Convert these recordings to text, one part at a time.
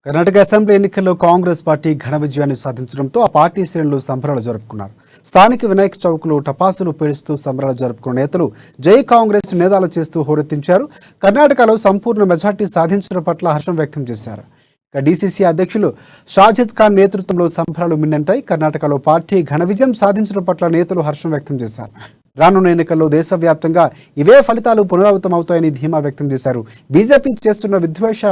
Karnataka assembly ఎన్నికల్లో Congress party ఘన విజయాన్ని సాధించడంతో ఆ పార్టీ శ్రేణులు సంబరాలు జరుపుకున్నారు. స్థానిక వినాయక చౌక్లో టపాసులు పేలుస్తూ సంబరాలు జరుపుకున్న నేతలు జై కాంగ్రెస్ నినాదాలు చేస్తూ హోరెత్తించారు. కర్ణాటకలో సంపూర్ణ మెజార్టీ సాధించడం పట్ల హర్షం వ్యక్తం చేశారు. డీసీసీ అధ్యక్షులు షాజిద్ ఖాన్ నేతృత్వంలో సంబరాలు మిన్నంటాయి. కర్ణాటకలో పార్టీ ఘన విజయం సాధించడం పట్ల నేతలు హర్షం వ్యక్తం చేశారు. రానున్న ఎన్నికల్లో దేశవ్యాప్తంగా ఇవే ఫలితాలు పునరావృతమవుతాయని ధీమా వ్యక్తం చేశారు. బీజేపీ చేస్తున్న విద్వేష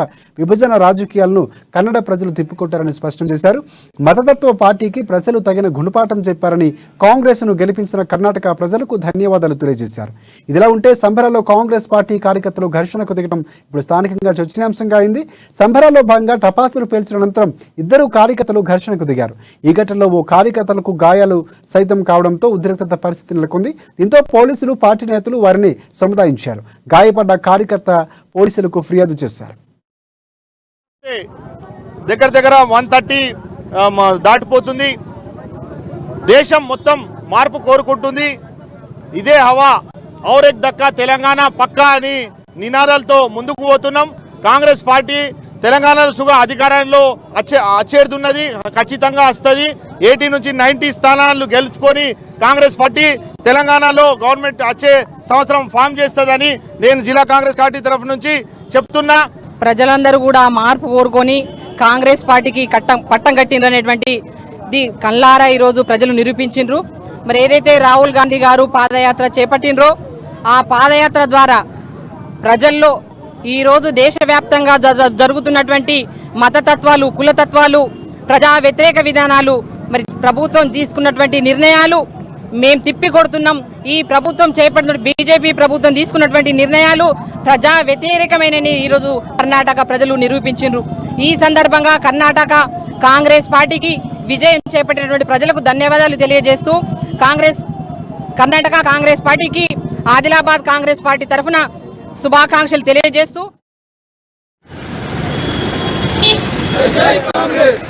విభజన రాజకీయాలను కన్నడ ప్రజలు తిప్పుకొట్టారని స్పష్టం చేశారు. మతతత్వ పార్టీకి ప్రజలు తగిన గుణపాఠం చెప్పారని కాంగ్రెస్ను గెలిపించిన కర్ణాటక ప్రజలకు ధన్యవాదాలు తెలియజేశారు. ఇదిలా ఉంటే సంబరాల్లో కాంగ్రెస్ పార్టీ కార్యకర్తలు ఘర్షణకు దిగడం ఇప్పుడు స్థానికంగా చర్చనీయాంశంగా అయింది. సంబరాల్లో భాగంగా టపాసులు పేల్చిన అనంతరం ఇద్దరు కార్యకర్తలు ఘర్షణకు దిగారు. ఈ ఘటనలో ఓ కార్యకర్తలకు గాయాలు సైతం కావడంతో ఉద్రిక్తత పరిస్థితి నెలకొంది. దీంతో పోలీసులు పార్టీ నేతలు వారిని సముదాయించారు. గాయపడ్డ కార్యకర్త పోలీసులకు ఫిర్యాదు చేశారు. దగ్గర 130 దాటిపోతుంది. దేశం మొత్తం మార్పు కోరుకుంటుంది. ఇదే హవా ఔర్ ఎక్ దక్కా తెలంగాణ పక్కా అని నినాదాలతో ముందుకు పోతున్నాం. కాంగ్రెస్ పార్టీ తెలంగాణలో సుగా అధికారంలో వచ్చేడుతున్నది, ఖచ్చితంగా వస్తుంది. 80 నుంచి 90 స్థానాలు గెలుచుకొని కాంగ్రెస్ పార్టీ తెలంగాణలో గవర్నమెంట్ వచ్చే సంవత్సరం ఫామ్ చేస్తుందని నేను జిల్లా కాంగ్రెస్ పార్టీ తరఫు నుంచి చెప్తున్నా. ప్రజలందరూ కూడా మార్పు కోరుకొని కాంగ్రెస్ పార్టీకి పట్టం కట్టిండ్రు అనేటువంటి కళ్ళారా ఈరోజు ప్రజలు నిరూపించిండ్రు. మరి ఏదైతే రాహుల్ గాంధీ గారు పాదయాత్ర చేపట్టిండ్రో ఆ పాదయాత్ర ద్వారా ప్రజల్లో ఈరోజు దేశవ్యాప్తంగా జరుగుతున్నటువంటి మతతత్వాలు, కులతత్వాలు, ప్రజా వ్యతిరేక విధానాలు, మరి ప్రభుత్వం తీసుకున్నటువంటి నిర్ణయాలు మేము తిప్పి కొడుతున్నాం. ఈ ప్రభుత్వం చేపడుతున్న బీజేపీ ప్రభుత్వం తీసుకున్నటువంటి నిర్ణయాలు ప్రజా వ్యతిరేకమైనని ఈరోజు కర్ణాటక ప్రజలు నిరూపించారు. ఈ సందర్భంగా కర్ణాటక కాంగ్రెస్ పార్టీకి విజయం చేపట్టినటువంటి ప్రజలకు ధన్యవాదాలు తెలియజేస్తూ కర్ణాటక కాంగ్రెస్ పార్టీకి ఆదిలాబాద్ కాంగ్రెస్ పార్టీ తరఫున శుభాకాంక్షలు తెలియజేస్తూ జై కాంగ్రెస్.